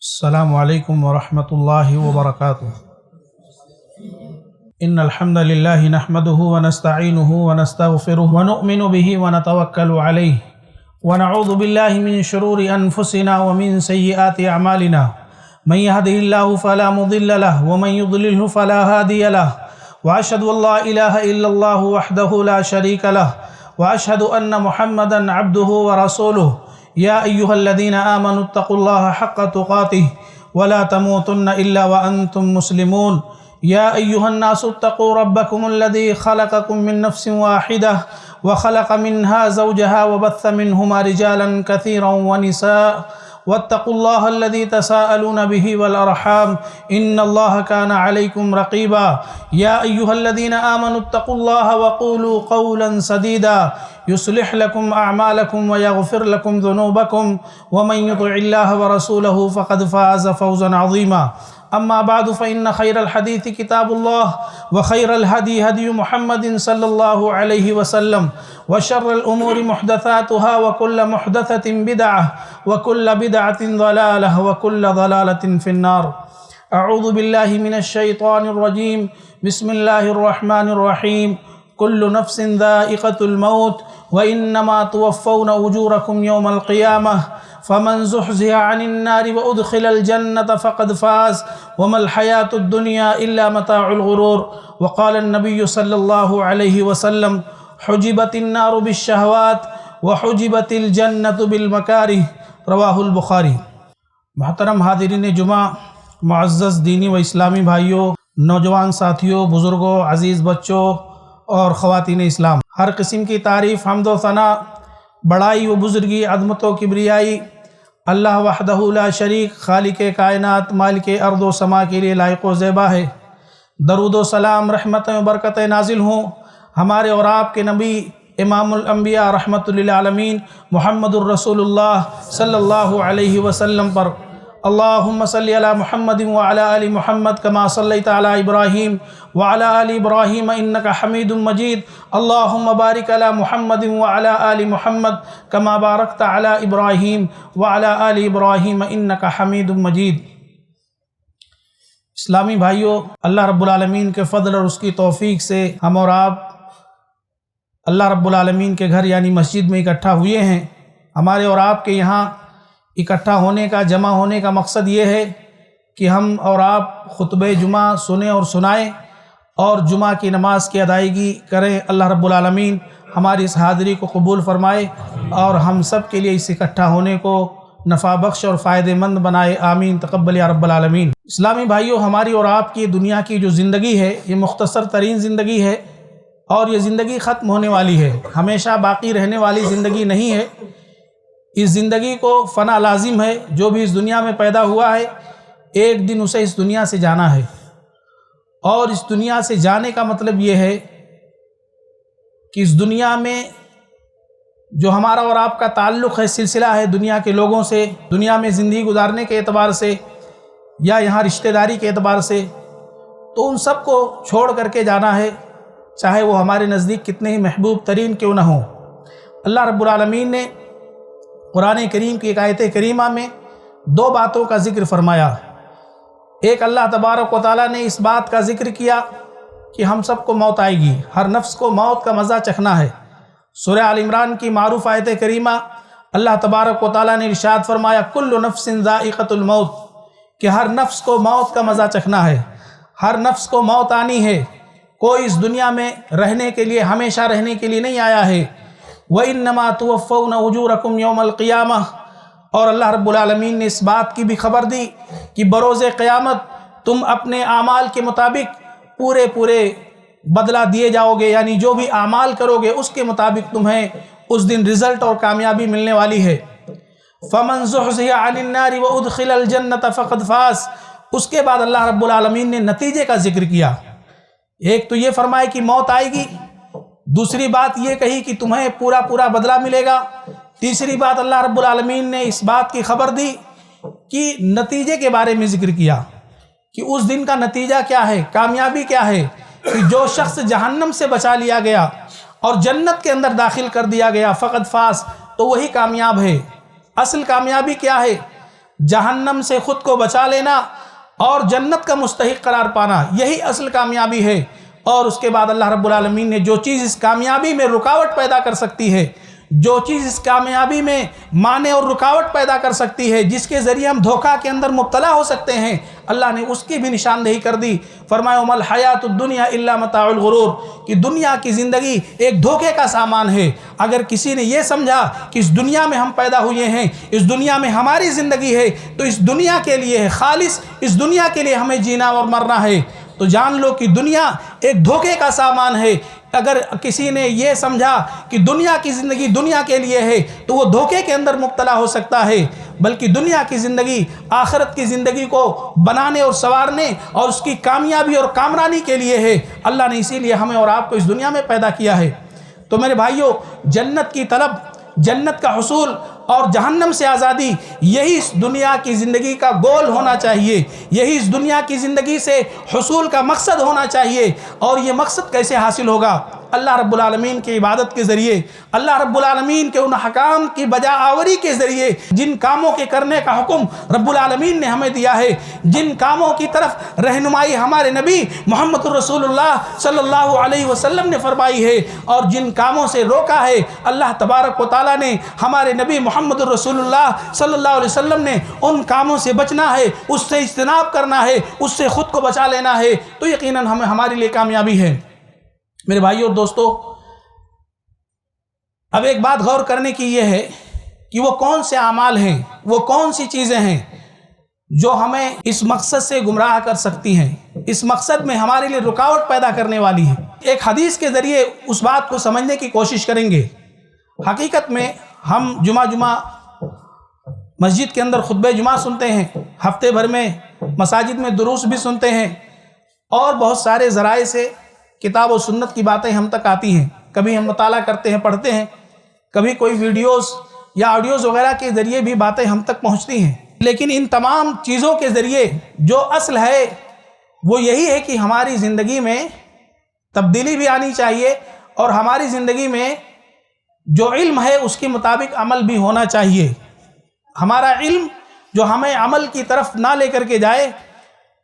السلام علیکم ورحمۃ اللہ وبرکاتہ۔ ان الحمد للہ نحمده ونستعینه ونستغفره ونؤمن به ونتوکل علیہ ونعوذ باللہ من شرور انفسنا ومن سیئات اعمالنا من يهده الله فلا مضل له ومن يضلله فلا هادي له واشهد ان لا اله الا الله وحده لا شريك له واشهد ان محمدا عبده ورسوله یا ایہا الذین آمنوا اتقوا اللہ حق تقاته ولا تموتن الا وانتم مسلمون یا ایہا الناس اتقوا ربکم الذی خلقکم من نفس واحدہ وخلق منها زوجها وبث منهما رجالا كثيرا ونساء واتقوا الله الذي تساءلون به والأرحام إن الله كان عليكم رقيبا يا أيها الذين آمنوا اتقوا الله وقولوا قولا سديدا يصلح لكم أعمالكم ويغفر لكم ذنوبكم ومن يطع الله ورسوله فقد فاز فوزا عظيما أما بعد فإن خير الحديث كتاب الله وخير الهدي هدي محمد صلى الله عليه وسلم وشر الأمور محدثاتها وكل محدثة بدعة وكل بدعة ضلالة وكل ضلالة في النار أعوذ بالله من الشيطان الرجيم بسم الله الرحمن الرحيم كل نفس ذائقة الموت وإنما توفون أجوركم يوم القيامة فمن زحزح عن النار وأدخل الجنة فقد فاز وما الحياة الدنيا إلا متاع الغرور وقال النبي صلى الله عليه وسلم حجبت النار بالشهوات وحجبت الجنة بالمكاره رواہ البخاری۔ محترم حاضرین جمعہ، معزز دینی و اسلامی بھائیوں، نوجوان ساتھیوں، بزرگوں، عزیز بچوں اور خواتین اسلام، ہر قسم کی تعریف، حمد و ثنا، بڑائی و بزرگی، عظمت و کبریائی اللہ وحدہ لا شریک، خالق کائنات، مالک ارض و سما کے لیے لائق و زیبا ہے۔ درود و سلام، رحمتیں و برکتیں نازل ہوں ہمارے اور آپ کے نبی امام الانبیاء رحمت للعالمین محمد الرسول اللہ صلی اللہ علیہ وسلم پر۔ اللہم صلی علی محمد وعلی آل محمد کما صلیت علی ابراہیم وعلی آل ابراہیم انک حمید مجید۔ اللہم بارک علی محمد وعلی آل محمد کما بارکت علی ابراہیم وعلی آل ابراہیم انک حمید مجید۔ اسلامی بھائیوں، اللہ رب العالمین کے فضل اور اس کی توفیق سے ہم اور آپ اللہ رب العالمین کے گھر یعنی مسجد میں اکٹھا ہوئے ہیں۔ ہمارے اور آپ کے یہاں اکٹھا ہونے کا، جمع ہونے کا مقصد یہ ہے کہ ہم اور آپ خطبہ جمعہ سنیں اور سنائیں اور جمعہ کی نماز کی ادائیگی کریں۔ اللہ رب العالمین ہماری اس حاضری کو قبول فرمائے اور ہم سب کے لیے اس اکٹھا ہونے کو نفع بخش اور فائدہ مند بنائے، آمین تقبل یا رب العالمین۔ اسلامی بھائیوں، ہماری اور آپ کی دنیا کی جو زندگی ہے یہ مختصر ترین زندگی ہے اور یہ زندگی ختم ہونے والی ہے، ہمیشہ باقی رہنے والی زندگی نہیں ہے۔ اس زندگی کو فنا لازم ہے۔ جو بھی اس دنیا میں پیدا ہوا ہے ایک دن اسے اس دنیا سے جانا ہے، اور اس دنیا سے جانے کا مطلب یہ ہے کہ اس دنیا میں جو ہمارا اور آپ کا تعلق ہے، سلسلہ ہے دنیا کے لوگوں سے، دنیا میں زندگی گزارنے کے اعتبار سے یا یہاں رشتہ داری کے اعتبار سے، تو ان سب کو چھوڑ کر کے جانا ہے، چاہے وہ ہمارے نزدیک کتنے ہی محبوب ترین کیوں نہ ہوں۔ اللہ رب العالمین نے قرآن کریم کی ایک آیت کریمہ میں دو باتوں کا ذکر فرمایا۔ ایک، اللہ تبارک و تعالیٰ نے اس بات کا ذکر کیا کہ ہم سب کو موت آئے گی، ہر نفس کو موت کا مزہ چکھنا ہے۔ سورہ آل عمران کی معروف آیت کریمہ اللہ تبارک و تعالیٰ نے ارشاد فرمایا کل نفس ذائقۃ الموت، کہ ہر نفس کو موت کا مزہ چکھنا ہے، ہر نفس کو موت آنی ہے۔ کوئی اس دنیا میں رہنے کے لیے، ہمیشہ رہنے کے لیے نہیں آیا ہے۔ وَإِنَّمَا تُوَفَّوْنَ أُجُورَكُمْ يَوْمَ الْقِيَامَةِ، اور اللہ رب العالمین نے اس بات کی بھی خبر دی کہ بروز قیامت تم اپنے اعمال کے مطابق پورے بدلہ دیے جاؤ گے، یعنی جو بھی اعمال کرو گے اس کے مطابق تمہیں اس دن رزلٹ اور کامیابی ملنے والی ہے۔ فَمَنْ زُحْزِحَ عَنِ النَّارِ وَأُدْخِلَ الْجَنَّةَ فَقَدْ فَازَ۔ اس کے بعد اللہ رب العالمین نے نتیجے کا ذکر کیا۔ ایک تو یہ فرمائے کہ موت آئے گی، دوسری بات یہ کہی کہ تمہیں پورا بدلہ ملے گا، تیسری بات اللہ رب العالمین نے اس بات کی خبر دی کہ نتیجے کے بارے میں ذکر کیا کہ اس دن کا نتیجہ کیا ہے، کامیابی کیا ہے، کہ جو شخص جہنم سے بچا لیا گیا اور جنت کے اندر داخل کر دیا گیا فقط فاز، تو وہی کامیاب ہے۔ اصل کامیابی کیا ہے؟ جہنم سے خود کو بچا لینا اور جنت کا مستحق قرار پانا، یہی اصل کامیابی ہے۔ اور اس کے بعد اللہ رب العالمین نے جو چیز اس کامیابی میں رکاوٹ پیدا کر سکتی ہے، جو چیز اس کامیابی میں مانع اور رکاوٹ پیدا کر سکتی ہے، جس کے ذریعے ہم دھوکہ کے اندر مبتلا ہو سکتے ہیں، اللہ نے اس کی بھی نشاندہی کر دی۔ فرمایا وَمَا الْحَيَاةُ الدُّنْيَا إِلَّا مَتَاعُ الْغُرُورِ، کہ دنیا کی زندگی ایک دھوکے کا سامان ہے۔ اگر کسی نے یہ سمجھا کہ اس دنیا میں ہم پیدا ہوئے ہیں، اس دنیا میں ہماری زندگی ہے، تو اس دنیا کے لیے ہے خالص، اس دنیا کے لیے ہمیں جینا اور مرنا ہے، تو جان لو کہ دنیا ایک دھوکے کا سامان ہے۔ اگر کسی نے یہ سمجھا کہ دنیا کی زندگی دنیا کے لیے ہے تو وہ دھوکے کے اندر مبتلا ہو سکتا ہے، بلکہ دنیا کی زندگی آخرت کی زندگی کو بنانے اور سنوارنے اور اس کی کامیابی اور کامرانی کے لیے ہے۔ اللہ نے اسی لیے ہمیں اور آپ کو اس دنیا میں پیدا کیا ہے۔ تو میرے بھائیوں، جنت کی طلب، جنت کا حصول اور جہنم سے آزادی، یہی اس دنیا کی زندگی کا گول ہونا چاہیے، یہی اس دنیا کی زندگی سے حصول کا مقصد ہونا چاہیے۔ اور یہ مقصد کیسے حاصل ہوگا؟ اللہ رب العالمین کی عبادت کے ذریعے، اللہ رب العالمین کے ان حکام کی بجا آوری کے ذریعے، جن کاموں کے کرنے کا حکم رب العالمین نے ہمیں دیا ہے، جن کاموں کی طرف رہنمائی ہمارے نبی محمد رسول اللہ صلی اللہ علیہ وسلم نے فرمائی ہے، اور جن کاموں سے روکا ہے اللہ تبارک و تعالیٰ نے، ہمارے نبی محمد رسول اللہ صلی اللہ علیہ وسلم نے ان کاموں سے بچنا ہے، اس سے اجتناب کرنا ہے، اس سے خود کو بچا لینا ہے، تو یقیناً ہمارے لیے کامیابی ہے۔ میرے بھائیو اور دوستو، اب ایک بات غور کرنے کی یہ ہے کہ وہ کون سے اعمال ہیں، وہ کون سی چیزیں ہیں جو ہمیں اس مقصد سے گمراہ کر سکتی ہیں، اس مقصد میں ہمارے لیے رکاوٹ پیدا کرنے والی ہیں۔ ایک حدیث کے ذریعے اس بات کو سمجھنے کی کوشش کریں گے۔ حقیقت میں ہم جمعہ مسجد کے اندر خطبہ جمعہ سنتے ہیں، ہفتے بھر میں مساجد میں دروس بھی سنتے ہیں، اور بہت سارے ذرائع سے کتاب و سنت کی باتیں ہم تک آتی ہیں، کبھی ہم مطالعہ کرتے ہیں، پڑھتے ہیں، کبھی کوئی ویڈیوز یا آڈیوز وغیرہ کے ذریعے بھی باتیں ہم تک پہنچتی ہیں۔ لیکن ان تمام چیزوں کے ذریعے جو اصل ہے وہ یہی ہے کہ ہماری زندگی میں تبدیلی بھی آنی چاہیے، اور ہماری زندگی میں جو علم ہے اس کے مطابق عمل بھی ہونا چاہیے۔ ہمارا علم جو ہمیں عمل کی طرف نہ لے کر کے جائے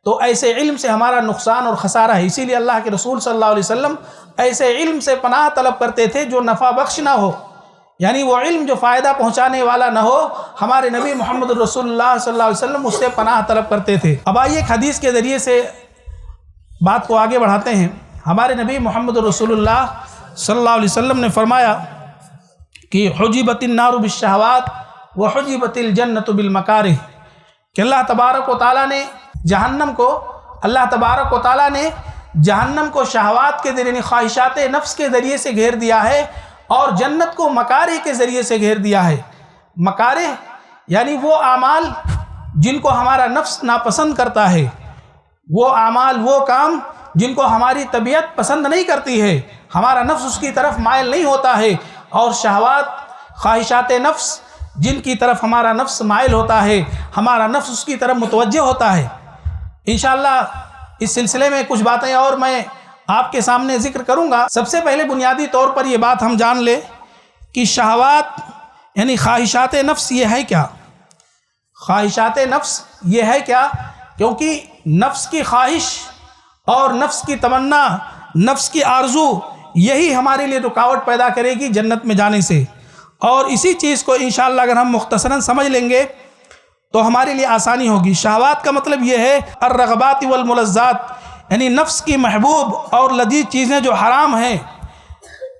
تو ایسے علم سے ہمارا نقصان اور خسارہ ہے۔ اسی لیے اللہ کے رسول صلی اللہ علیہ وسلم ایسے علم سے پناہ طلب کرتے تھے جو نفع بخش نہ ہو، یعنی وہ علم جو فائدہ پہنچانے والا نہ ہو۔ ہمارے نبی محمد رسول اللہ صلی اللہ علیہ وسلم اس سے پناہ طلب کرتے تھے۔ اب آئیے ایک حدیث کے ذریعے سے بات کو آگے بڑھاتے ہیں۔ ہمارے نبی محمد رسول اللہ صلی اللہ علیہ وسلم نے فرمایا کہ حجبت النار بالشہوات وحجبت الجنت بالمکارہ، کہ اللہ تبارک و تعالیٰ نے جہنم کو شہوات کے ذریعے، خواہشات نفس کے ذریعے سے گھیر دیا ہے، اور جنت کو مکارہ کے ذریعے سے گھیر دیا ہے۔ مکارہ یعنی وہ اعمال جن کو ہمارا نفس ناپسند کرتا ہے، وہ اعمال، وہ کام جن کو ہماری طبیعت پسند نہیں کرتی ہے، ہمارا نفس اس کی طرف مائل نہیں ہوتا ہے، اور شہوات، خواہشات نفس جن کی طرف ہمارا نفس مائل ہوتا ہے، ہمارا نفس اس کی طرف متوجہ ہوتا ہے۔ انشاءاللہ اس سلسلے میں کچھ باتیں اور میں آپ کے سامنے ذکر کروں گا۔ سب سے پہلے بنیادی طور پر یہ بات ہم جان لیں کہ شہوات یعنی خواہشات نفس یہ ہے کیا؟ خواہشات نفس یہ ہے کیا؟ کیونکہ نفس کی خواہش اور نفس کی تمنا، نفس کی آرزو، یہی ہمارے لیے رکاوٹ پیدا کرے گی جنت میں جانے سے۔ اور اسی چیز کو انشاءاللہ اگر ہم مختصراً سمجھ لیں گے تو ہمارے لیے آسانی ہوگی۔ شہوات کا مطلب یہ ہے الرغبات والملذات، یعنی نفس کی محبوب اور لذیذ چیزیں جو حرام ہیں،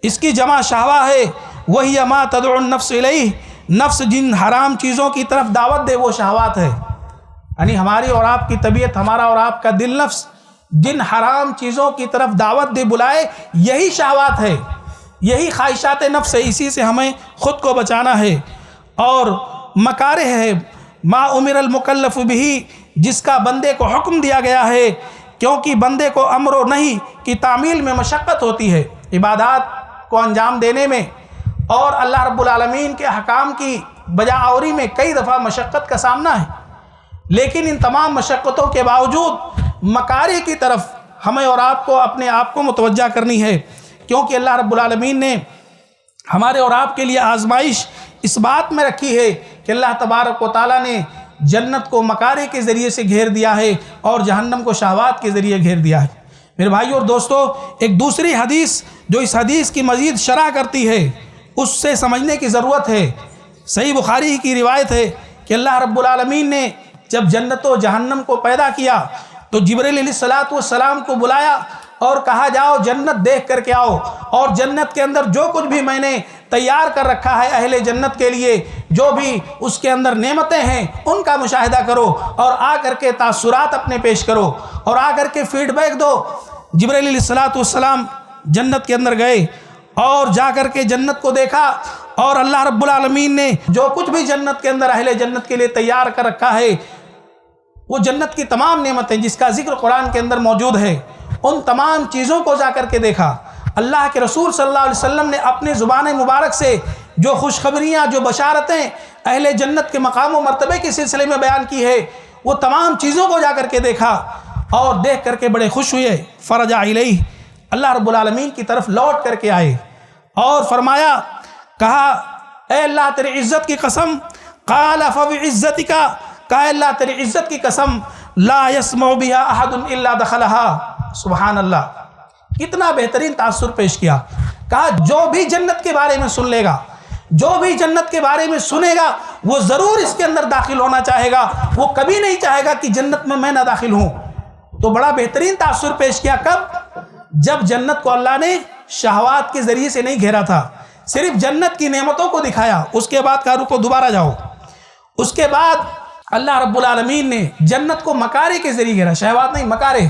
اس کی جمع شہوہ ہے۔ وہی ما تدعو النفس الیہ، نفس جن حرام چیزوں کی طرف دعوت دے وہ شہوات ہے، یعنی ہماری اور آپ کی طبیعت، ہمارا اور آپ کا دل، نفس جن حرام چیزوں کی طرف دعوت دے بلائے، یہی شہوات ہے، یہی خواہشات نفس ہے، اسی سے ہمیں خود کو بچانا ہے۔ اور مکارہ ہے ما امر المکلف بہ، جس کا بندے کو حکم دیا گیا ہے، کیونکہ بندے کو امر و نہی کی تعمیل میں مشقت ہوتی ہے، عبادات کو انجام دینے میں، اور اللہ رب العالمین کے حکام کی بجا آوری میں کئی دفعہ مشقت کا سامنا ہے۔ لیکن ان تمام مشقتوں کے باوجود مکارہ کی طرف ہمیں اور آپ کو اپنے آپ کو متوجہ کرنی ہے، کیونکہ اللہ رب العالمین نے ہمارے اور آپ کے لیے آزمائش اس بات میں رکھی ہے کہ اللہ تبارک و تعالیٰ نے جنت کو مکارے کے ذریعے سے گھیر دیا ہے اور جہنم کو شہوات کے ذریعے گھیر دیا ہے۔ میرے بھائیو اور دوستو، ایک دوسری حدیث جو اس حدیث کی مزید شرح کرتی ہے، اس سے سمجھنے کی ضرورت ہے۔ صحیح بخاری کی روایت ہے کہ اللہ رب العالمین نے جب جنت و جہنم کو پیدا کیا تو جبرائیل علیہ السلام کو بلایا اور کہا جاؤ جنت دیکھ کر کے آؤ، اور جنت کے اندر جو کچھ بھی میں نے تیار کر رکھا ہے اہل جنت کے لیے، جو بھی اس کے اندر نعمتیں ہیں ان کا مشاہدہ کرو اور آ کر کے تاثرات اپنے پیش کرو اور آ کر کے فیڈ بیک دو۔ جبرائیل علیہ السلام جنت کے اندر گئے اور جا کر کے جنت کو دیکھا، اور اللہ رب العالمین نے جو کچھ بھی جنت کے اندر اہل جنت کے لیے تیار کر رکھا ہے، وہ جنت کی تمام نعمتیں جس کا ذکر قرآن کے اندر موجود ہے، ان تمام چیزوں کو جا کر کے دیکھا۔ اللہ کے رسول صلی اللہ علیہ وسلم نے اپنے زبان مبارک سے جو خوشخبریاں، جو بشارتیں اہل جنت کے مقام و مرتبے کے سلسلے میں بیان کی ہے، وہ تمام چیزوں کو جا کر کے دیکھا اور دیکھ کر کے بڑے خوش ہوئے۔ فرجع الیہ، اللہ رب العالمین کی طرف لوٹ کر کے آئے اور فرمایا، کہا اے اللہ تیری عزت کی قسم، قال فبعزتک، کہا اللہ تیری عزت کی قسم، لا يسمع بها احد الا دخلها۔ سبحان اللہ، کتنا بہترین تاثر پیش کیا۔ کہا جو بھی جنت کے بارے میں سن لے گا، جو بھی جنت کے بارے میں سنے گا، وہ ضرور اس کے اندر داخل ہونا چاہے گا، وہ کبھی نہیں چاہے گا کہ جنت میں نہ داخل ہوں۔ تو بڑا بہترین تاثر پیش کیا، کب؟ جب جنت کو اللہ نے شہوات کے ذریعے سے نہیں گھیرا تھا، صرف جنت کی نعمتوں کو دکھایا۔ اس کے بعد کہا رکو دوبارہ جاؤ۔ اس کے بعد اللہ رب العالمین نے جنت کو مکارے کے ذریعے گھیرا، شہوات نہیں، مکارے۔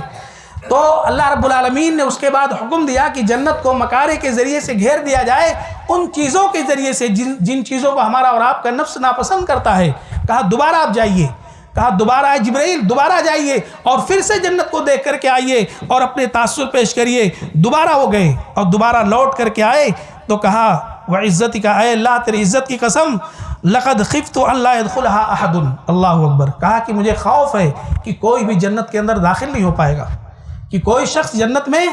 تو اللہ رب العالمین نے اس کے بعد حکم دیا کہ جنت کو مکارے کے ذریعے سے گھیر دیا جائے، ان چیزوں کے ذریعے سے جن چیزوں کو ہمارا اور آپ کا نفس ناپسند کرتا ہے۔ کہا دوبارہ آپ جائیے، کہا دوبارہ آئے جبرائیل، دوبارہ جائیے اور پھر سے جنت کو دیکھ کر کے آئیے اور اپنے تاثر پیش کریے۔ دوبارہ وہ گئے اور دوبارہ لوٹ کر کے آئے تو کہا وعزتک، اے اللہ تیری عزت کی قسم، لقد خفت ان لا يدخلها احد۔ اللہ اکبر، کہا کہ مجھے خوف ہے کہ کوئی بھی جنت کے اندر داخل نہیں ہو پائے گا، کہ کوئی شخص جنت میں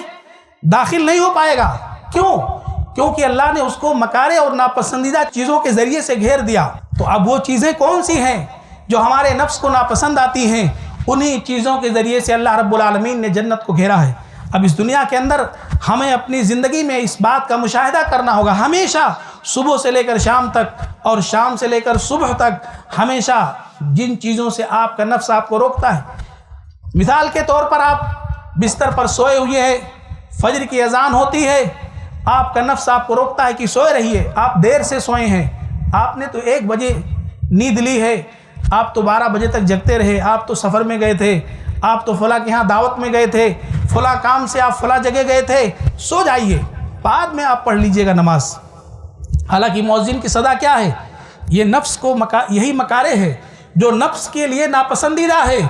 داخل نہیں ہو پائے گا۔ کیوں؟ کیونکہ اللہ نے اس کو مکارے اور ناپسندیدہ چیزوں کے ذریعے سے گھیر دیا۔ تو اب وہ چیزیں کون سی ہیں جو ہمارے نفس کو ناپسند آتی ہیں؟ انہی چیزوں کے ذریعے سے اللہ رب العالمین نے جنت کو گھیرا ہے۔ اب اس دنیا کے اندر ہمیں اپنی زندگی میں اس بات کا مشاہدہ کرنا ہوگا، ہمیشہ صبح سے لے کر شام تک اور شام سے لے کر صبح تک، ہمیشہ جن چیزوں سے آپ کا نفس آپ کو روکتا ہے۔ مثال کے طور پر آپ بستر پر سوئے ہوئے ہیں، فجر کی اذان ہوتی ہے، آپ کا نفس آپ کو روکتا ہے کہ سوئے رہیے، آپ دیر سے سوئے ہیں، آپ نے تو 1 بجے نیند لی ہے، آپ تو 12 بجے تک جگتے رہے، آپ تو سفر میں گئے تھے، آپ تو فلاں کے ہاں دعوت میں گئے تھے، فلاں کام سے آپ فلاں جگہ گئے تھے، سو جائیے، بعد میں آپ پڑھ لیجئے گا نماز۔ حالانکہ مؤذن کی صدا کیا ہے؟ یہ نفس کو یہی مکارے ہے جو نفس کے لیے ناپسندیدہ ہے،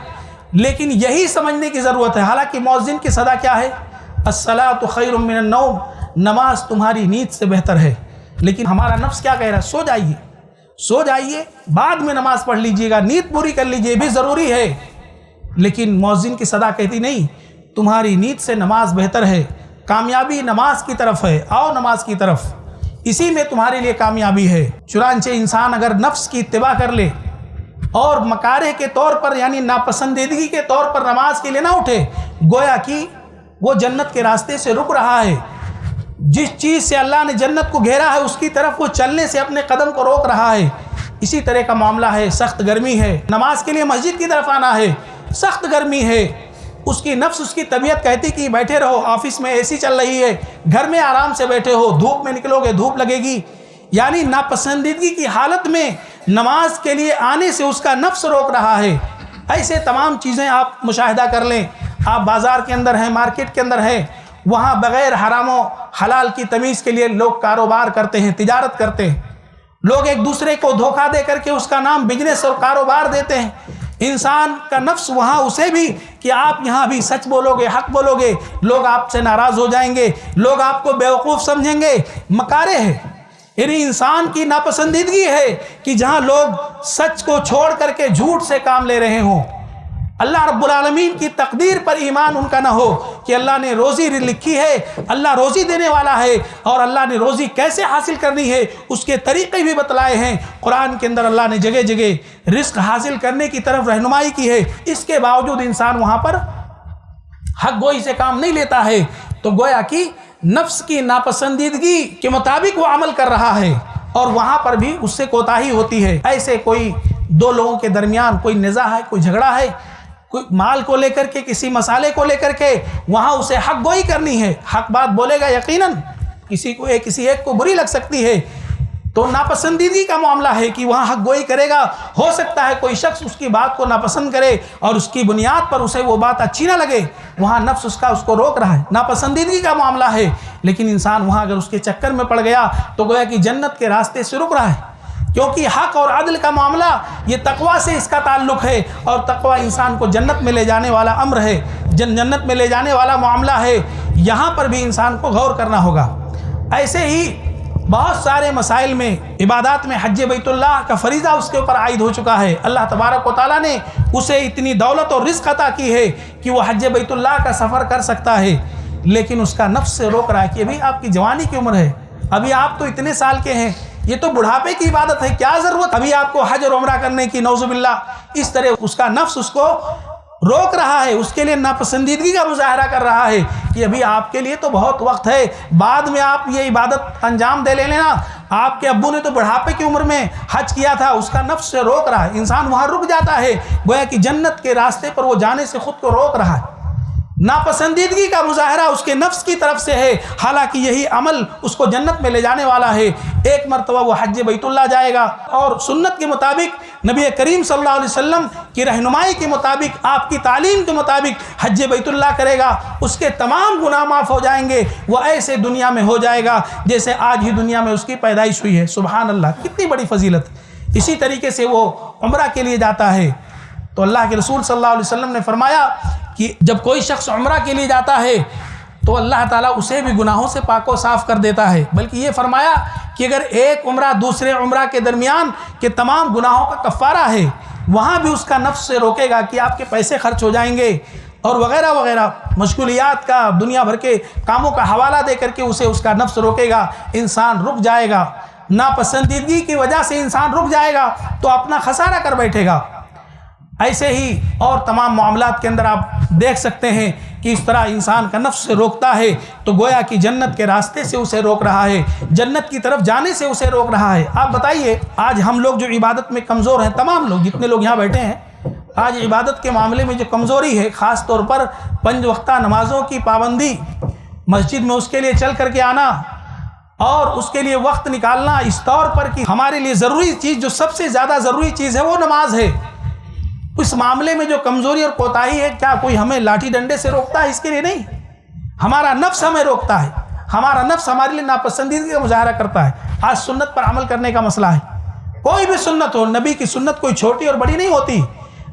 لیکن یہی سمجھنے کی ضرورت ہے۔ حالانکہ مؤذن کی صدا کیا ہے؟ الصلاۃ خیر من النوم، نماز تمہاری نیند سے بہتر ہے، لیکن ہمارا نفس کیا کہہ رہا ہے؟ سو جائیے، سو جائیے، بعد میں نماز پڑھ لیجئے گا، نیند پوری کر لیجئے، بھی ضروری ہے۔ لیکن مؤذن کی صدا کہتی نہیں، تمہاری نیند سے نماز بہتر ہے، کامیابی نماز کی طرف ہے، آؤ نماز کی طرف، اسی میں تمہارے لیے کامیابی ہے۔ چنانچہ انسان اگر نفس کی اتباع کر لے اور مکارے کے طور پر یعنی ناپسندیدگی کے طور پر نماز کے لیے نہ اٹھے، گویا کہ وہ جنت کے راستے سے رک رہا ہے۔ جس چیز سے اللہ نے جنت کو گھیرا ہے اس کی طرف وہ چلنے سے اپنے قدم کو روک رہا ہے۔ اسی طرح کا معاملہ ہے، سخت گرمی ہے، نماز کے لیے مسجد کی طرف آنا ہے، سخت گرمی ہے، اس کی نفس، اس کی طبیعت کہتی کہ بیٹھے رہو، آفس میں اے سی چل رہی ہے، گھر میں آرام سے بیٹھے ہو، دھوپ میں نکلو گے دھوپ لگے گی، یعنی ناپسندیدگی کی حالت میں نماز کے لیے آنے سے اس کا نفس روک رہا ہے۔ ایسے تمام چیزیں آپ مشاہدہ کر لیں، آپ بازار کے اندر ہیں، مارکیٹ کے اندر ہیں، وہاں بغیر حرام و حلال کی تمیز کے لیے لوگ کاروبار کرتے ہیں، تجارت کرتے ہیں، لوگ ایک دوسرے کو دھوکہ دے کر کے اس کا نام بزنس اور کاروبار دیتے ہیں۔ انسان کا نفس وہاں اسے بھی کہ آپ یہاں بھی سچ بولو گے، حق بولو گے، لوگ آپ سے ناراض ہو جائیں گے، لوگ آپ کو بیوقوف سمجھیں گے، مکارے ہیں۔ یعنی انسان کی ناپسندیدگی ہے کہ جہاں لوگ سچ کو چھوڑ کر کے جھوٹ سے کام لے رہے ہوں، اللہ رب العالمین کی تقدیر پر ایمان ان کا نہ ہو کہ اللہ نے روزی لکھی ہے، اللہ روزی دینے والا ہے، اور اللہ نے روزی کیسے حاصل کرنی ہے اس کے طریقے بھی بتلائے ہیں۔ قرآن کے اندر اللہ نے جگہ جگہ رزق حاصل کرنے کی طرف رہنمائی کی ہے، اس کے باوجود انسان وہاں پر حق گوئی سے کام نہیں لیتا ہے، تو گویا کہ نفس کی ناپسندیدگی کے مطابق وہ عمل کر رہا ہے، اور وہاں پر بھی اس سے کوتاہی ہوتی ہے۔ ایسے کوئی دو لوگوں کے درمیان کوئی نزاع ہے، کوئی جھگڑا ہے، کوئی مال کو لے کر کے، کسی مسئلے کو لے کر کے، وہاں اسے حق گوئی کرنی ہے، حق بات بولے گا، یقیناً کسی ایک کو بری لگ سکتی ہے، تو ناپسندیدگی کا معاملہ ہے کہ وہاں حق گوئی کرے گا۔ ہو سکتا ہے کوئی شخص اس کی بات کو ناپسند کرے اور اس کی بنیاد پر اسے وہ بات اچھی نہ لگے، وہاں نفس اس کو روک رہا ہے، ناپسندیدگی کا معاملہ ہے، لیکن انسان وہاں اگر اس کے چکر میں پڑ گیا تو گویا کہ جنت کے راستے سے رک رہا ہے، کیونکہ حق اور عدل کا معاملہ یہ تقوی سے اس کا تعلق ہے، اور تقوی انسان کو جنت میں لے جانے والا امر ہے، جنت میں لے جانے والا معاملہ ہے۔ یہاں پر بھی انسان کو غور کرنا ہوگا۔ ایسے ہی بہت سارے مسائل میں، عبادات میں حج بیت اللہ کا فریضہ اس کے اوپر عائد ہو چکا ہے۔ اللہ تبارک و تعالیٰ نے اسے اتنی دولت اور رزق عطا کی ہے کہ وہ حج بیت اللہ کا سفر کر سکتا ہے، لیکن اس کا نفس سے روک رہا ہے کہ ابھی آپ کی جوانی کی عمر ہے، ابھی آپ تو اتنے سال کے ہیں، یہ تو بڑھاپے کی عبادت ہے، کیا ضرورت ابھی آپ کو حج اور عمرہ کرنے کی، نعوذ باللہ۔ اس طرح اس کا نفس اس کو روک رہا ہے، اس کے لیے ناپسندیدگی کا مظاہرہ کر رہا ہے کہ ابھی آپ کے لیے تو بہت وقت ہے، بعد میں آپ یہ عبادت انجام دے لینا، آپ کے ابو نے تو بڑھاپے کی عمر میں حج کیا تھا۔ اس کا نفس سے روک رہا ہے، انسان وہاں رک جاتا ہے، گویا کہ جنت کے راستے پر وہ جانے سے خود کو روک رہا ہے۔ ناپسندیدگی کا مظاہرہ اس کے نفس کی طرف سے ہے، حالانکہ یہی عمل اس کو جنت میں لے جانے والا ہے۔ ایک مرتبہ وہ حج بیت اللہ جائے گا اور سنت کے مطابق، نبی کریم صلی اللہ علیہ وسلم کی رہنمائی کے مطابق، آپ کی تعلیم کے مطابق حج بیت اللہ کرے گا، اس کے تمام گناہ معاف ہو جائیں گے، وہ ایسے دنیا میں ہو جائے گا جیسے آج ہی دنیا میں اس کی پیدائش ہوئی ہے۔ سبحان اللہ، کتنی بڑی فضیلت۔ اسی طریقے سے وہ عمرہ کے لیے جاتا ہے، تو اللہ کے رسول صلی اللہ علیہ وسلم نے فرمایا کہ جب کوئی شخص عمرہ کے لیے جاتا ہے تو اللہ تعالیٰ اسے بھی گناہوں سے پاک و صاف کر دیتا ہے، بلکہ یہ فرمایا کہ اگر ایک عمرہ دوسرے عمرہ کے درمیان کے تمام گناہوں کا کفارہ ہے، وہاں بھی اس کا نفس سے روکے گا کہ آپ کے پیسے خرچ ہو جائیں گے اور وغیرہ وغیرہ، مشغولیات کا، دنیا بھر کے کاموں کا حوالہ دے کر کے اسے اس کا نفس روکے گا، انسان رک جائے گا۔ ناپسندیدگی کی وجہ سے انسان رک جائے گا تو اپنا خسارہ کر بیٹھے گا۔ ایسے ہی اور تمام معاملات کے اندر آپ دیکھ سکتے ہیں کہ اس طرح انسان کا نفس سے روکتا ہے تو گویا کہ جنت کے راستے سے اسے روک رہا ہے، جنت کی طرف جانے سے اسے روک رہا ہے۔ آپ بتائیے، آج ہم لوگ جو عبادت میں کمزور ہیں، تمام لوگ جتنے لوگ یہاں بیٹھے ہیں، آج عبادت کے معاملے میں جو کمزوری ہے، خاص طور پر 5 وقتہ نمازوں کی پابندی، مسجد میں اس کے لیے چل کر کے آنا اور اس کے لیے وقت نکالنا، اس طور پر کہ ہمارے لیے ضروری چیز، جو سب سے زیادہ ضروری چیز ہے وہ نماز ہے، اس معاملے میں جو کمزوری اور کوتاہی ہے، کیا کوئی ہمیں لاٹھی ڈنڈے سے روکتا ہے؟ اس کے لیے نہیں، ہمارا نفس ہمیں روکتا ہے، ہمارا نفس ہمارے لیے ناپسندیدگی کا مظاہرہ کرتا ہے۔ آج سنت پر عمل کرنے کا مسئلہ ہے، کوئی بھی سنت ہو، نبی کی سنت کوئی چھوٹی اور بڑی نہیں ہوتی،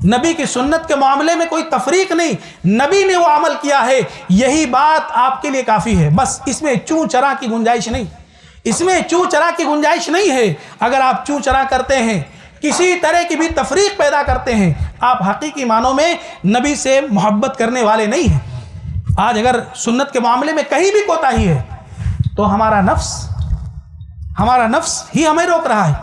نبی کی سنت کے معاملے میں کوئی تفریق نہیں، نبی نے وہ عمل کیا ہے، یہی بات آپ کے لیے کافی ہے، بس اس میں چوں چرا کی گنجائش نہیں، اس میں چوں چرا کی گنجائش نہیں ہے۔ اگر آپ چوں چرا کرتے ہیں، کسی طرح کی بھی تفریق پیدا کرتے ہیں، آپ حقیقی معنوں میں نبی سے محبت کرنے والے نہیں ہیں۔ آج اگر سنت کے معاملے میں کہیں بھی کوتاہی ہے تو ہمارا نفس ہی ہمیں روک رہا ہے،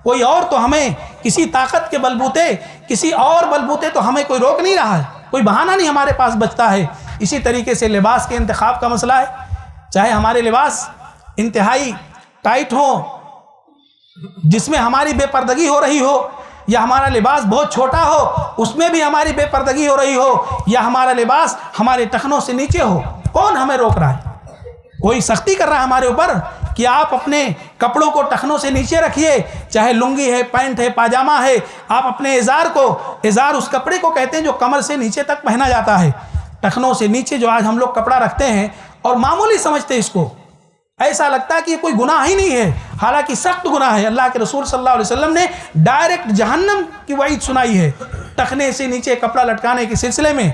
کوئی اور تو ہمیں کسی طاقت کے بلبوتے، کسی اور بلبوتے تو ہمیں کوئی روک نہیں رہا ہے، کوئی بہانہ نہیں ہمارے پاس بچتا ہے۔ اسی طریقے سے لباس کے انتخاب کا مسئلہ ہے، چاہے ہمارے لباس انتہائی ٹائٹ ہوں، جس میں ہماری بے پردگی ہو رہی ہو، یا ہمارا لباس بہت چھوٹا ہو، اس میں بھی ہماری بے پردگی ہو رہی ہو، یا ہمارا لباس ہمارے ٹخنوں سے نیچے ہو، کون ہمیں روک رہا ہے؟ کوئی سختی کر رہا ہے ہمارے اوپر کہ آپ اپنے کپڑوں کو ٹخنوں سے نیچے رکھیے، چاہے لنگی ہے، پینٹ ہے، پاجامہ ہے، آپ اپنے ازار اس کپڑے کو کہتے ہیں جو کمر سے نیچے تک پہنا جاتا ہے، ٹخنوں سے نیچے جو آج ہم لوگ کپڑا رکھتے ہیں اور معمولی سمجھتے ہیں اس کو، ایسا لگتا ہے کہ یہ کوئی گناہ ہی نہیں ہے، حالانکہ سخت گناہ ہے۔ اللہ کے رسول صلی اللہ علیہ وسلم نے ڈائریکٹ جہنم کی وعید سنائی ہے ٹخنے سے نیچے کپڑا لٹکانے کے سلسلے میں۔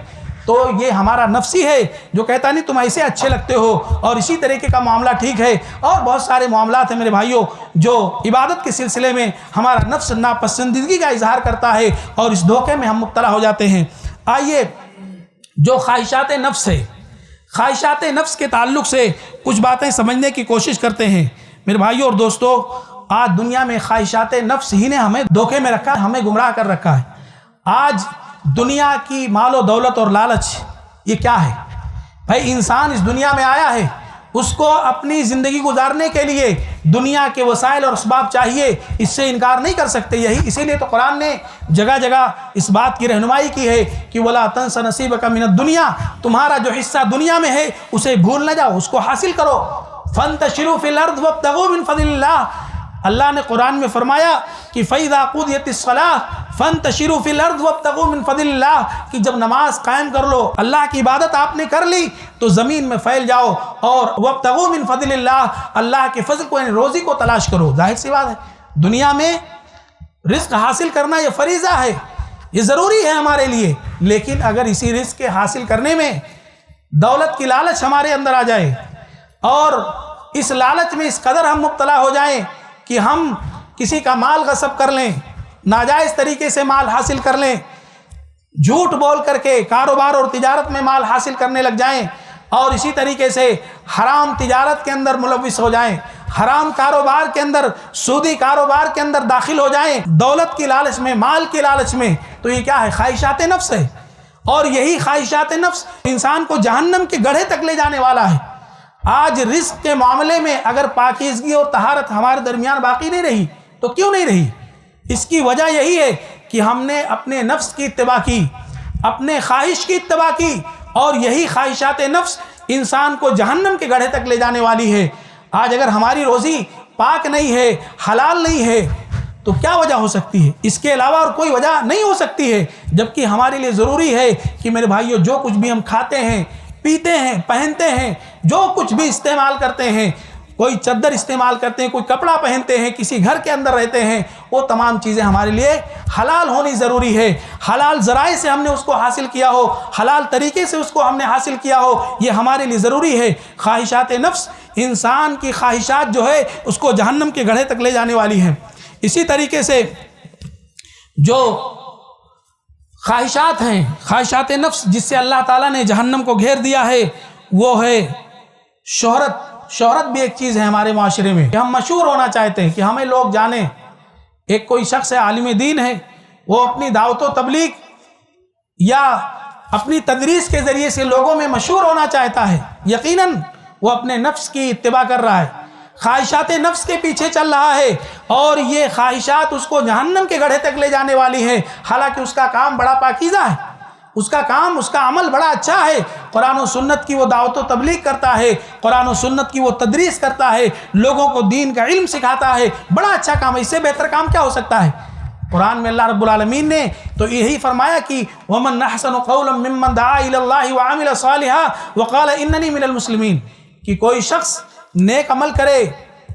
تو یہ ہمارا نفسی ہے جو کہتا نہیں تم ایسے اچھے لگتے ہو، اور اسی طریقے کا معاملہ ٹھیک ہے، اور بہت سارے معاملات ہیں میرے بھائیوں جو عبادت کے سلسلے میں ہمارا نفس ناپسندیدگی کا اظہار کرتا ہے، اور اس دھوکے میں ہم مبتلا ہو جاتے ہیں۔ آئیے جو خواہشات نفس ہے، خواہشات نفس کے تعلق سے کچھ باتیں سمجھنے کی کوشش کرتے ہیں۔ میرے بھائیوں اور دوستو، آج دنیا میں خواہشات نفس ہی نے ہمیں دھوکے میں رکھا ہے، ہمیں گمراہ کر رکھا ہے۔ آج دنیا کی مال و دولت اور لالچ یہ کیا ہے؟ بھائی انسان اس دنیا میں آیا ہے، اس کو اپنی زندگی گزارنے کے لیے دنیا کے وسائل اور اسباب چاہیے، اس سے انکار نہیں کر سکتے۔ اسی لیے تو قرآن نے جگہ جگہ اس بات کی رہنمائی کی ہے کہ وَلَا تَنْسَ نَصِيبَكَ مِنَ الدُّنْيَا، تمہارا جو حصہ دنیا میں ہے اسے بھول نہ جاؤ، اس کو حاصل کرو۔ فَانْتَشِرُوا فِي الْأَرْضِ وَابْتَغُوا مِنْ فَضْلِ اللَّهِ، اللہ نے قرآن میں فرمایا کہ فَإِذَا قُضِيَتِ الصَّلَاةُ فَانْتَشِرُوا فِي الْأَرْضِ وَابْتَغُوا مِنْ فَضْلِ اللَّهِ، کہ جب نماز قائم کر لو، اللہ کی عبادت آپ نے کر لی تو زمین میں پھیل جاؤ اور وَابْتَغُوا مِنْ فَضْلِ اللَّهِ، اللہ کے فضل کو، یعنی روزی کو تلاش کرو۔ ظاہر سی بات ہے، دنیا میں رزق حاصل کرنا یہ فریضہ ہے، یہ ضروری ہے ہمارے لیے، لیکن اگر اسی رزق کے حاصل کرنے میں دولت کی لالچ ہمارے اندر آ جائے اور اس لالچ میں اس قدر ہم مبتلا ہو جائیں کہ ہم کسی کا مال غصب کر لیں، ناجائز طریقے سے مال حاصل کر لیں، جھوٹ بول کر کے کاروبار اور تجارت میں مال حاصل کرنے لگ جائیں، اور اسی طریقے سے حرام تجارت کے اندر ملوث ہو جائیں، حرام کاروبار کے اندر، سودی کاروبار کے اندر داخل ہو جائیں، دولت کی لالچ میں، مال کی لالچ میں، تو یہ کیا ہے؟ خواہشات نفس ہے۔ اور یہی خواہشات نفس انسان کو جہنم کے گڑھے تک لے جانے والا ہے۔ آج رزق کے معاملے میں اگر پاکیزگی اور طہارت ہمارے درمیان باقی نہیں رہی تو کیوں نہیں رہی؟ اس کی وجہ یہی ہے کہ ہم نے اپنے نفس کی اتباع کی، اپنے خواہش کی اتباع کی، اور یہی خواہشات نفس انسان کو جہنم کے گڑھے تک لے جانے والی ہے۔ آج اگر ہماری روزی پاک نہیں ہے، حلال نہیں ہے، تو کیا وجہ ہو سکتی ہے؟ اس کے علاوہ اور کوئی وجہ نہیں ہو سکتی ہے، جبکہ ہمارے لیے ضروری ہے کہ میرے بھائیوں، جو کچھ بھی ہم کھاتے ہیں، پیتے ہیں، پہنتے ہیں، جو کچھ بھی استعمال کرتے ہیں، کوئی چادر استعمال کرتے ہیں، کوئی کپڑا پہنتے ہیں، کسی گھر کے اندر رہتے ہیں، وہ تمام چیزیں ہمارے لیے حلال ہونی ضروری ہے۔ حلال ذرائع سے ہم نے اس کو حاصل کیا ہو، حلال طریقے سے اس کو ہم نے حاصل کیا ہو، یہ ہمارے لیے ضروری ہے۔ خواہشات نفس، انسان کی خواہشات جو ہے اس کو جہنم کے گڑھے تک لے جانے والی ہیں۔ اسی طریقے سے جو خواہشات ہیں، خواہشات نفس جس سے اللہ تعالیٰ نے جہنم کو گھیر دیا ہے، وہ ہے شہرت۔ شہرت بھی ایک چیز ہے ہمارے معاشرے میں کہ ہم مشہور ہونا چاہتے ہیں، کہ ہمیں لوگ جانیں۔ ایک کوئی شخص ہے، عالم دین ہے، وہ اپنی دعوت و تبلیغ یا اپنی تدریس کے ذریعے سے لوگوں میں مشہور ہونا چاہتا ہے، یقیناً وہ اپنے نفس کی اتباع کر رہا ہے، خواہشات نفس کے پیچھے چل رہا ہے، اور یہ خواہشات اس کو جہنم کے گڑھے تک لے جانے والی ہیں، حالانکہ اس کا کام بڑا پاکیزہ ہے، اس کا کام، اس کا عمل بڑا اچھا ہے۔ قرآن و سنت کی وہ دعوت و تبلیغ کرتا ہے، قرآن و سنت کی وہ تدریس کرتا ہے، لوگوں کو دین کا علم سکھاتا ہے، بڑا اچھا کام ہے۔ اس سے بہتر کام کیا ہو سکتا ہے؟ قرآن میں اللہ رب العالمین نے تو یہی فرمایا کہ وَمَنْ أَحْسَنُ قَوْلًا مِّمَّنْ دَعَا إِلَى اللَّهِ وَعَمِلَ صَالِحًا وَقَالَ إِنَّنِي مِنَ الْمُسْلِمِينَ، کہ کوئی شخص نیک عمل کرے،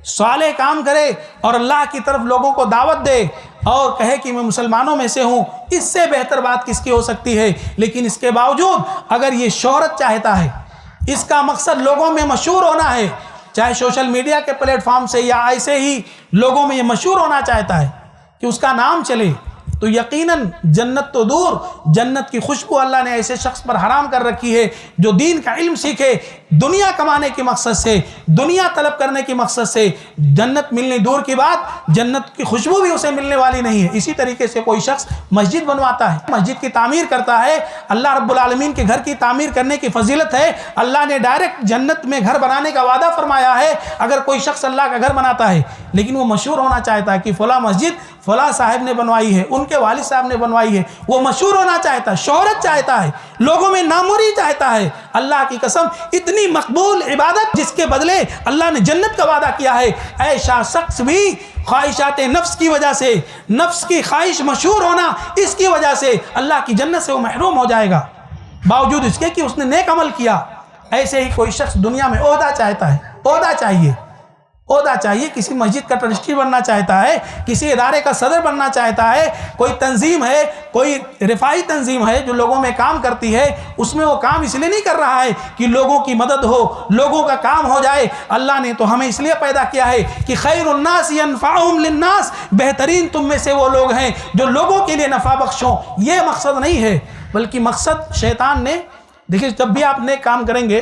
صالح کام کرے اور اللہ کی طرف لوگوں کو دعوت دے اور کہے کہ میں مسلمانوں میں سے ہوں، اس سے بہتر بات کس کی ہو سکتی ہے؟ لیکن اس کے باوجود اگر یہ شہرت چاہتا ہے، اس کا مقصد لوگوں میں مشہور ہونا ہے، چاہے سوشل میڈیا کے پلیٹ فارم سے یا ایسے ہی لوگوں میں یہ مشہور ہونا چاہتا ہے کہ اس کا نام چلے، تو یقیناً جنت تو دور، جنت کی خوشبو اللہ نے ایسے شخص پر حرام کر رکھی ہے جو دین کا علم سیکھے، دنیا کمانے کے مقصد سے، دنیا طلب کرنے کے مقصد سے، جنت ملنے دور کی بات، جنت کی خوشبو بھی اسے ملنے والی نہیں ہے۔ اسی طریقے سے کوئی شخص مسجد بنواتا ہے، مسجد کی تعمیر کرتا ہے، اللہ رب العالمین کے گھر کی تعمیر کرنے کی فضیلت ہے، اللہ نے ڈائریکٹ جنت میں گھر بنانے کا وعدہ فرمایا ہے۔ اگر کوئی شخص اللہ کا گھر بناتا ہے لیکن وہ مشہور ہونا چاہتا ہے کہ فلاں مسجد فلاں صاحب نے بنوائی ہے، ان کے والد صاحب نے بنوائی ہے، وہ مشہور ہونا چاہتا ہے، شہرت چاہتا ہے، لوگوں میں ناموری چاہتا ہے، اللہ کی قسم اتنی مقبول عبادت جس کے بدلے اللہ نے جنت کا وعدہ کیا ہے، ایسا شخص بھی خواہشات نفس کی وجہ سے، نفس کی خواہش مشہور ہونا، اس کی وجہ سے اللہ کی جنت سے وہ محروم ہو جائے گا، باوجود اس کے کہ اس نے نیک عمل کیا۔ ایسے ہی کوئی شخص دنیا میں عہدہ چاہتا ہے، عہدہ چاہیے، عہدہ چاہیے، کسی مسجد کا ٹرسٹی بننا چاہتا ہے، کسی ادارے کا صدر بننا چاہتا ہے، کوئی تنظیم ہے، کوئی رفاہی تنظیم ہے جو لوگوں میں کام کرتی ہے، اس میں وہ کام اس لیے نہیں کر رہا ہے کہ لوگوں کی مدد ہو، لوگوں کا کام ہو جائے۔ اللہ نے تو ہمیں اس لیے پیدا کیا ہے کہ خیر الناس ینفعہم للناس، بہترین تم میں سے وہ لوگ ہیں جو لوگوں کے لیے نفع بخشوں۔ یہ مقصد نہیں ہے، بلکہ مقصد شیطان نے، دیکھیں جب بھی آپ نیک کام کریں گے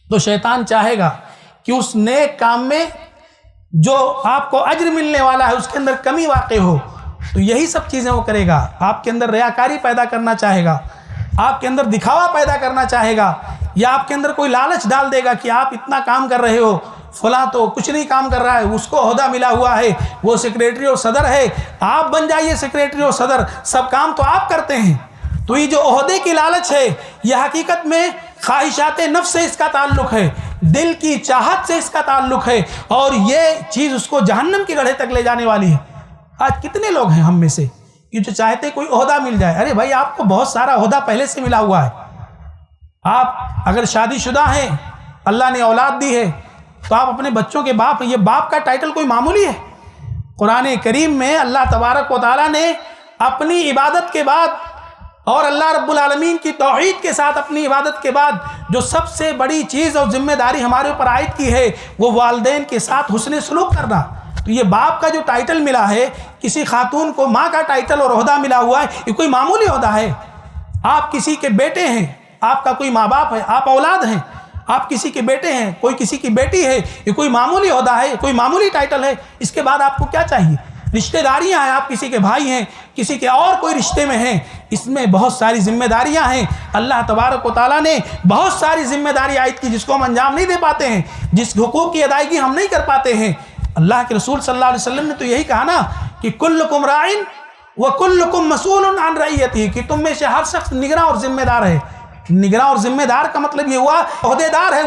تو شیطان چاہے گا کہ اس نیک کام میں جو آپ کو اجر ملنے والا ہے اس کے اندر کمی واقع ہو، تو یہی سب چیزیں وہ کرے گا۔ آپ کے اندر ریاکاری پیدا کرنا چاہے گا، آپ کے اندر دکھاوا پیدا کرنا چاہے گا، یا آپ کے اندر کوئی لالچ ڈال دے گا کہ آپ اتنا کام کر رہے ہو، فلاں تو کچھ نہیں کام کر رہا ہے، اس کو عہدہ ملا ہوا ہے، وہ سیکریٹری اور صدر ہے، آپ بن جائیے سیکریٹری اور صدر، سب کام تو آپ کرتے ہیں۔ تو یہ جو عہدے کی لالچ ہے، یہ حقیقت میں خواہشات نفس سے اس کا تعلق ہے، دل کی چاہت سے اس کا تعلق ہے، اور یہ چیز اس کو جہنم کے گڑھے تک لے جانے والی ہے۔ آج کتنے لوگ ہیں ہم میں سے کہ جو چاہتے کوئی عہدہ مل جائے؟ ارے بھائی، آپ کو بہت سارا عہدہ پہلے سے ملا ہوا ہے۔ آپ اگر شادی شدہ ہیں، اللہ نے اولاد دی ہے، تو آپ اپنے بچوں کے باپ ہیں۔ یہ باپ کا ٹائٹل کوئی معمولی ہے؟ قرآن کریم میں اللہ تبارک و تعالیٰ نے اپنی عبادت کے بعد اور اللہ رب العالمین کی توحید کے ساتھ اپنی عبادت کے بعد جو سب سے بڑی چیز اور ذمہ داری ہمارے اوپر عائد کی ہے، وہ والدین کے ساتھ حسن سلوک کرنا۔ تو یہ باپ کا جو ٹائٹل ملا ہے، کسی خاتون کو ماں کا ٹائٹل اور عہدہ ملا ہوا ہے، یہ کوئی معمولی عہدہ ہے؟ آپ کسی کے بیٹے ہیں، آپ کا کوئی ماں باپ ہے، آپ اولاد ہیں، آپ کسی کے بیٹے ہیں، کوئی کسی کی بیٹی ہے، یہ کوئی معمولی عہدہ ہے، کوئی معمولی ٹائٹل ہے؟ اس کے بعد آپ کو کیا چاہیے؟ رشتہ داریاں ہیں، آپ کسی کے بھائی ہیں، کسی کے اور کوئی رشتے میں ہیں، اس میں بہت ساری ذمہ داریاں ہیں۔ اللہ تبارک و تعالیٰ نے بہت ساری ذمہ داری عائد کی جس کو ہم انجام نہیں دے پاتے ہیں، جس حقوق کی ادائیگی ہم نہیں کر پاتے ہیں۔ اللہ کے رسول صلی اللہ علیہ وسلم نے تو یہی کہا نا کہ کلکم راعٍ وکلکم مسئول عن رعیتہ، کہ تم میں سے ہر شخص نگراں اور ذمہ دار ہے۔ نگراں اور ذمہ دار کا مطلب یہ ہوا عہدے دار ہے،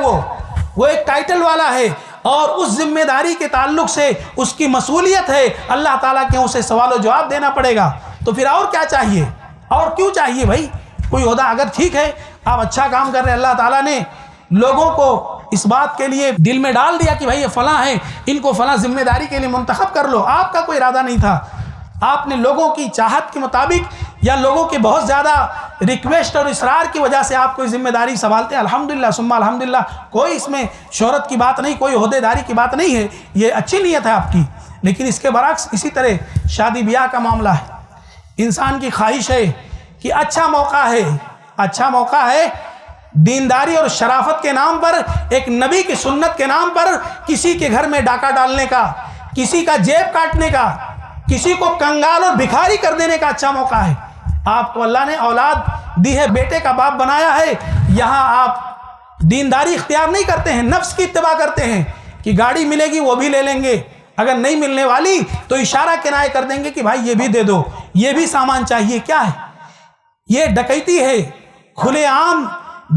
وہ ایک ٹائٹل والا ہے، اور اس ذمہ داری کے تعلق سے اس کی مسئولیت ہے، اللہ تعالیٰ کے اسے سوال و جواب دینا پڑے گا۔ تو پھر اور کیا چاہیے؟ اور کیوں چاہیے بھائی کوئی عہدہ؟ اگر ٹھیک ہے آپ اچھا کام کر رہے ہیں، اللہ تعالیٰ نے لوگوں کو اس بات کے لیے دل میں ڈال دیا کہ بھائی یہ فلاں ہیں، ان کو فلاں ذمہ داری کے لیے منتخب کر لو، آپ کا کوئی ارادہ نہیں تھا، آپ نے لوگوں کی چاہت کے مطابق یا لوگوں کے بہت زیادہ ریکویسٹ اور اصرار کی وجہ سے آپ کوئی ذمہ داری سنبھالتے ہیں۔ الحمدللہ ثم الحمدللہ، کوئی اس میں شہرت کی بات نہیں، کوئی عہدے داری کی بات نہیں ہے، یہ اچھی نیت ہے آپ کی۔ لیکن اس کے برعکس اسی طرح شادی بیاہ کا معاملہ ہے، انسان کی خواہش ہے کہ اچھا موقع ہے دینداری اور شرافت کے نام پر، ایک نبی کی سنت کے نام پر کسی کے گھر میں ڈاکہ ڈالنے کا، کسی کا جیب کاٹنے کا، کسی کو کنگال اور بھکاری کر دینے کا اچھا موقع ہے۔ آپ کو اللہ نے اولاد دی ہے، بیٹے کا باپ بنایا ہے، یہاں آپ دینداری اختیار نہیں کرتے ہیں، نفس کی اتباع کرتے ہیں کہ گاڑی ملے گی وہ بھی لے لیں گے، اگر نہیں ملنے والی تو اشارہ کنائے کر دیں گے کہ بھائی یہ بھی دے دو، یہ بھی سامان چاہیے۔ کیا ہے یہ؟ ڈکیتی ہے، کھلے عام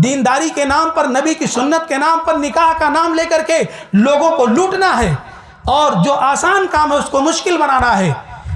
دینداری کے نام پر، نبی کی سنت کے نام پر نکاح کا نام لے کر کے لوگوں کو لوٹنا ہے، اور جو آسان کام ہے اس کو مشکل بنانا ہے،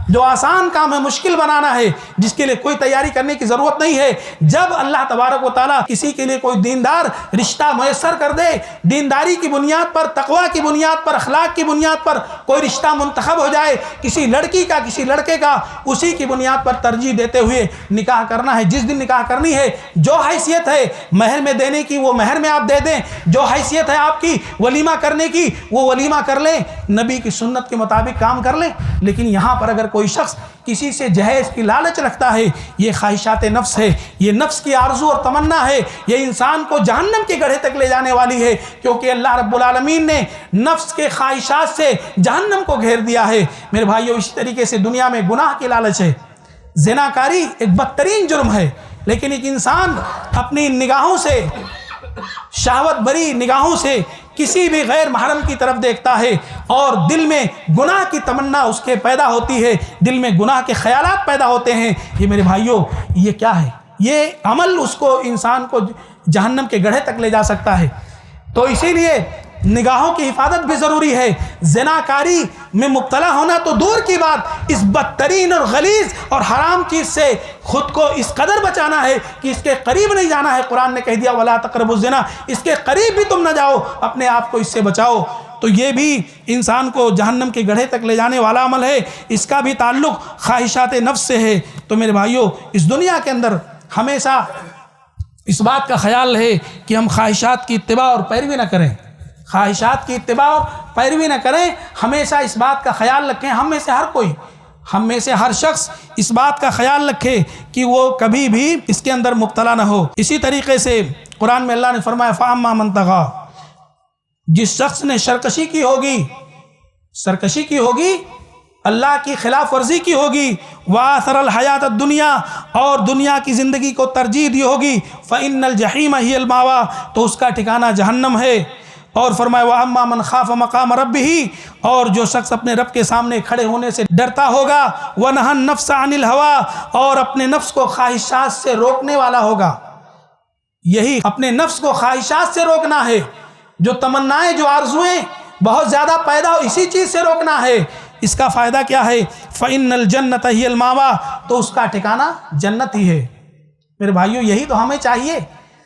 جو آسان کام ہے مشکل بنانا ہے، جس کے لیے کوئی تیاری کرنے کی ضرورت نہیں ہے۔ جب اللہ تبارک و تعالیٰ کسی کے لیے کوئی دیندار رشتہ میسر کر دے، دینداری کی بنیاد پر، تقویٰ کی بنیاد پر، اخلاق کی بنیاد پر کوئی رشتہ منتخب ہو جائے، کسی لڑکی کا کسی لڑکے کا، اسی کی بنیاد پر ترجیح دیتے ہوئے نکاح کرنا ہے۔ جس دن نکاح کرنی ہے، جو حیثیت ہے مہر میں دینے کی وہ مہر میں آپ دے دیں، جو حیثیت ہے آپ کی ولیمہ کرنے کی وہ ولیمہ کر لیں، نبی کی سنت کے مطابق کام کر لیں۔ لیکن یہاں پر اگر کوئی شخص کسی سے جہیز کی لالچ رکھتا ہے، یہ خواہشات نفس ہے، یہ نفس کی آرزو اور تمنا ہے، یہ انسان کو جہنم کے گڑھے تک لے جانے والی ہے، کیونکہ اللہ رب العالمین نے نفس کے خواہشات سے جہنم کو گھیر دیا ہے۔ میرے بھائیو، اسی طریقے سے دنیا میں گناہ کی لالچ ہے، زناکاری ایک بدترین جرم ہے، لیکن ایک انسان اپنی نگاہوں سے، شہوت بری نگاہوں سے کسی بھی غیر محرم کی طرف دیکھتا ہے، اور دل میں گناہ کی تمنا اس کے پیدا ہوتی ہے، دل میں گناہ کے خیالات پیدا ہوتے ہیں۔ یہ میرے بھائیوں، یہ کیا ہے؟ یہ عمل اس کو، انسان کو جہنم کے گڑھے تک لے جا سکتا ہے۔ تو اسی لیے نگاہوں کی حفاظت بھی ضروری ہے۔ زناکاری میں مبتلا ہونا تو دور کی بات، اس بدترین اور غلیظ اور حرام چیز سے خود کو اس قدر بچانا ہے کہ اس کے قریب نہیں جانا ہے۔ قرآن نے کہہ دیا وَلَا تَقْرَبُوا الزِّنَا، اس کے قریب بھی تم نہ جاؤ، اپنے آپ کو اس سے بچاؤ۔ تو یہ بھی انسان کو جہنم کے گڑھے تک لے جانے والا عمل ہے، اس کا بھی تعلق خواہشات نفس سے ہے۔ تو میرے بھائیوں، اس دنیا کے اندر ہمیشہ اس بات کا خیال رہے کہ ہم خواہشات کی اتباع اور پیروی نہ کریں، خواہشات کی اتباع اور پیروی نہ کریں۔ ہمیشہ اس بات کا خیال رکھیں، ہم میں سے ہر شخص اس بات کا خیال رکھے کہ وہ کبھی بھی اس کے اندر مبتلا نہ ہو۔ اسی طریقے سے قرآن میں اللہ نے فرمایا فَأَمَّا مَن طَغَىٰ، جس شخص نے سرکشی کی ہوگی، اللہ کی خلاف ورزی کی ہوگی، وَآثَرَ الْحَيَاةَ الدُّنْيَا، اور دنیا کی زندگی کو ترجیح دی ہوگی، فَإِنَّ الْجَحِيمَ هِيَ الْمَأْوَىٰ، تو اس کا ٹھکانہ جہنم ہے۔ اور فرمایا وَأَمَّا مَنْ خَافَ مَقَامَ رَبِّهِ، اور جو شخص اپنے رب کے سامنے کھڑے ہونے سے ڈرتا ہوگا، وَنَهَى النَّفْسَ عَنِ الْهَوَىٰ، اور اپنے نفس کو خواہشات سے روکنے والا ہوگا۔ یہی اپنے نفس کو خواہشات سے روکنا ہے، جو تمنائیں، جو آرزویں بہت زیادہ پیدا ہو، اسی چیز سے روکنا ہے۔ اس کا فائدہ کیا ہے؟ فَإِنَّ الْجَنَّةَ هِيَ الْمَأْوَىٰ، تو اس کا ٹھکانہ جنت ہی ہے۔ میرے بھائیوں، یہی تو ہمیں چاہیے،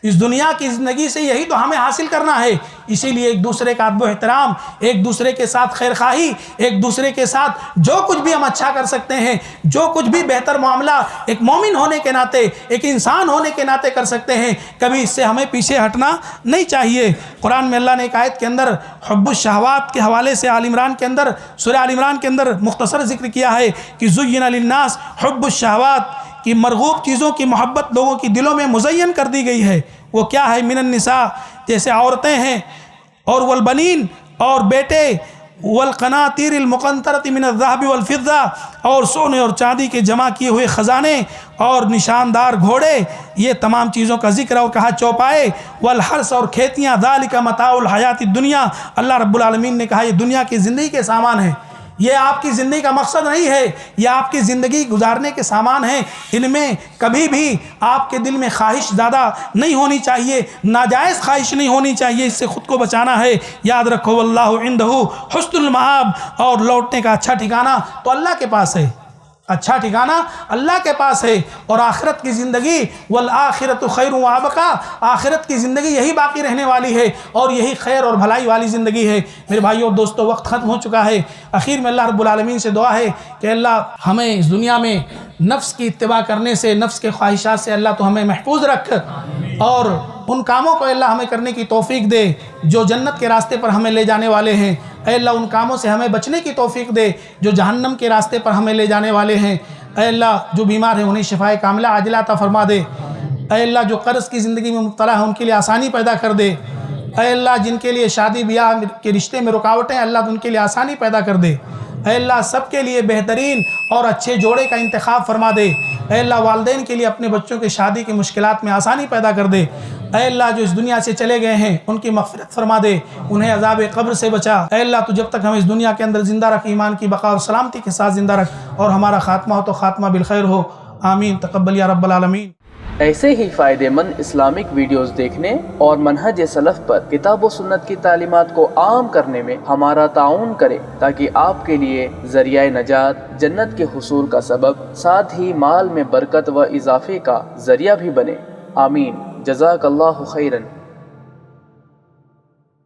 اس دنیا کی زندگی سے یہی تو ہمیں حاصل کرنا ہے۔ اسی لیے ایک دوسرے کا ادب و احترام، ایک دوسرے کے ساتھ خیر خواہی، ایک دوسرے کے ساتھ جو کچھ بھی ہم اچھا کر سکتے ہیں، جو کچھ بھی بہتر معاملہ ایک مومن ہونے کے ناطے، ایک انسان ہونے کے ناطے کر سکتے ہیں، کبھی اس سے ہمیں پیچھے ہٹنا نہیں چاہیے۔ قرآن میں اللہ نے ایک آیت کے اندر حب الشہوات کے حوالے سے سورہ آل عمران کے اندر مختصر ذکر کیا ہے کہ زُيِّنَ لِلنَّاسِ حب الشہوات، کہ مرغوب چیزوں کی محبت لوگوں کی دلوں میں مزین کر دی گئی ہے۔ وہ کیا ہے؟ من النساء، جیسے عورتیں ہیں، اور والبنین، اور بیٹے، والقناطیر المقنطرۃ من الذهب والفضہ، اور سونے اور چاندی کے جمع کیے ہوئے خزانے اور نشاندار گھوڑے، یہ تمام چیزوں کا ذکر اور کہا چوپائے، والحرث، اور کھیتیاں، ذالک متاع الحیات الدنیا، اللہ رب العالمین نے کہا یہ دنیا کی زندگی کے سامان ہیں، یہ آپ کی زندگی کا مقصد نہیں ہے، یہ آپ کی زندگی گزارنے کے سامان ہیں۔ ان میں کبھی بھی آپ کے دل میں خواہش زیادہ نہیں ہونی چاہیے، ناجائز خواہش نہیں ہونی چاہیے، اس سے خود کو بچانا ہے۔ یاد رکھو واللہ عنہ حسن المآب، اور لوٹنے کا اچھا ٹھکانہ تو اللہ کے پاس ہے، اچھا ٹھکانہ اللہ کے پاس ہے۔ اور آخرت کی زندگی والآخرۃ خیر وابقیٰ، آخرت کی زندگی یہی باقی رہنے والی ہے، اور یہی خیر اور بھلائی والی زندگی ہے۔ میرے بھائیو اور دوستو، وقت ختم ہو چکا ہے۔ اخیر میں اللہ رب العالمین سے دعا ہے کہ اللہ ہمیں اس دنیا میں نفس کی اتباع کرنے سے، نفس کے خواہشات سے اللہ تو ہمیں محفوظ رکھ، اور ان کاموں کو اللہ ہمیں کرنے کی توفیق دے جو جنت کے راستے پر ہمیں لے جانے والے ہیں۔ اے اللہ ان کاموں سے ہمیں بچنے کی توفیق دے جو جہنم کے راستے پر ہمیں لے جانے والے ہیں۔ اے اللہ جو بیمار ہیں انہیں شفائے کاملہ عاجلہ عطا فرما دے۔ اے اللہ جو قرض کی زندگی میں مبتلا ہیں ان کے لیے آسانی پیدا کر دے۔ اے اللہ جن کے لیے شادی بیاہ کے رشتے میں رکاوٹیں ہیں، اللہ ان کے لیے آسانی پیدا کر دے۔ اے اللہ سب کے لیے بہترین اور اچھے جوڑے کا انتخاب فرما دے۔ اے اللہ والدین کے لیے اپنے بچوں کی شادی کی مشکلات میں آسانی پیدا کر دے۔ اے اللہ جو اس دنیا سے چلے گئے ہیں ان کی مغفرت فرما دے، انہیں عذاب قبر سے بچا۔ اے اللہ تو جب تک ہم اس دنیا کے اندر زندہ رکھ، ایمان کی بقا اور سلامتی کے ساتھ زندہ رکھ، اور ہمارا خاتمہ ہو تو خاتمہ بالخیر ہو۔ آمین، تقبل یا رب العالمین۔ ایسے ہی فائدہ مند اسلامک ویڈیوز دیکھنے اور منہج سلف پر کتاب و سنت کی تعلیمات کو عام کرنے میں ہمارا تعاون کریں، تاکہ آپ کے لیے ذریعہ نجات، جنت کے حصول کا سبب، ساتھ ہی مال میں برکت و اضافے کا ذریعہ بھی بنے۔ آمین۔ جزاک اللہ خیرن۔